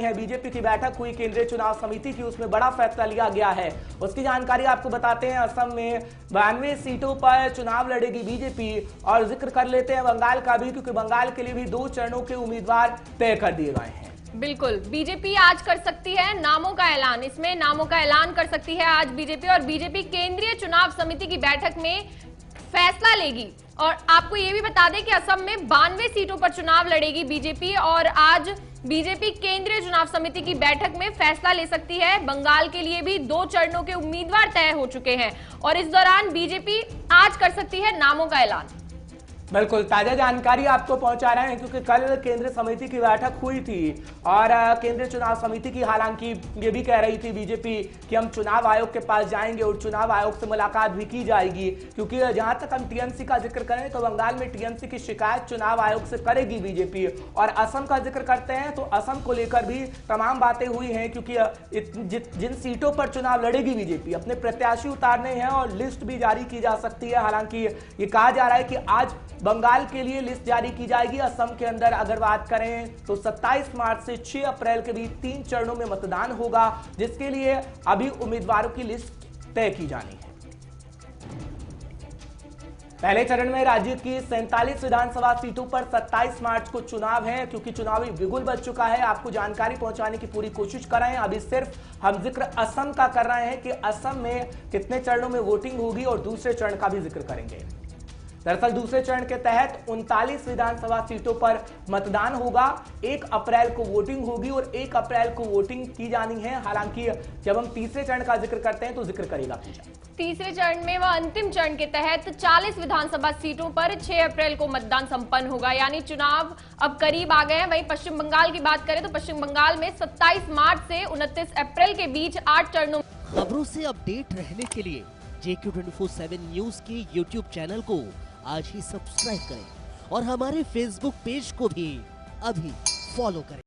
है। बीजेपी की बैठक हुई केंद्रीय चुनाव समिति की, उसमें बड़ा फैसला लिया गया है। उसकी जानकारी आपको बताते हैं। असम में 92 सीटों पर चुनाव लड़ेगी बीजेपी। और जिक्र कर लेते हैं बंगाल का भी, क्योंकि बंगाल के लिए भी 2 चरणों के उम्मीदवार तय कर दिए गए हैं। बिल्कुल, बीजेपी आज कर सकती है नामों का ऐलान। इसमें नामों का ऐलान कर सकती है आज बीजेपी, और बीजेपी केंद्रीय चुनाव समिति की बैठक में फैसला लेगी। और आपको ये भी बता दें कि असम में 92 सीटों पर चुनाव लड़ेगी बीजेपी, और आज बीजेपी केंद्रीय चुनाव समिति की बैठक में फैसला ले सकती है। बंगाल के लिए भी 2 चरणों के उम्मीदवार तय हो चुके हैं, और इस दौरान बीजेपी आज कर सकती है नामों का ऐलान। बिल्कुल ताजा जानकारी आपको पहुंचा रहे हैं, क्योंकि कल केंद्रीय समिति की बैठक हुई थी और केंद्रीय चुनाव समिति की हालांकि ये भी कह रही थी बीजेपी कि हम चुनाव आयोग के पास जाएंगे और चुनाव आयोग से मुलाकात भी की जाएगी। क्योंकि जहां तक हम टीएमसी का जिक्र करें तो बंगाल में टीएमसी की शिकायत चुनाव आयोग से करेगी बीजेपी। और असम का जिक्र करते हैं तो असम को लेकर भी तमाम बातें हुई हैं, क्योंकि जिन सीटों पर चुनाव लड़ेगी बीजेपी अपने प्रत्याशी उतारने हैं और लिस्ट भी जारी की जा सकती है। हालांकि ये कहा जा रहा है कि आज बंगाल के लिए लिस्ट जारी की जाएगी। असम के अंदर अगर बात करें तो 27 मार्च से 6 अप्रैल के बीच 3 चरणों में मतदान होगा, जिसके लिए अभी उम्मीदवारों की लिस्ट तय की जानी है। पहले चरण में राज्य की 47 विधानसभा सीटों पर 27 मार्च को चुनाव है। क्योंकि चुनावी बिगुल बज चुका है, आपको जानकारी पहुंचाने की पूरी कोशिश कर रहे हैं। अभी सिर्फ हम जिक्र असम का कर रहे हैं कि असम में कितने चरणों में वोटिंग होगी, और दूसरे चरण का भी जिक्र करेंगे। दरअसल दूसरे चरण के तहत 39 विधानसभा सीटों पर मतदान होगा। 1 अप्रैल को वोटिंग होगी और 1 अप्रैल को वोटिंग की जानी है। हालांकि जब हम तीसरे चरण का जिक्र करते हैं तो जिक्र करेगा पूजा। तीसरे चरण में व अंतिम चरण के तहत 40 विधानसभा सीटों पर 6 अप्रैल को मतदान संपन्न होगा। यानी चुनाव अब करीब आ गए हैं। वहीं पश्चिम बंगाल की बात करें तो पश्चिम बंगाल में 27 मार्च से 29 अप्रैल के बीच 8 चरणों। खबरों से अपडेट रहने के लिए JQ24/7 न्यूज के YouTube चैनल को आज ही सब्सक्राइब करें और हमारे Facebook पेज को भी अभी फॉलो करें।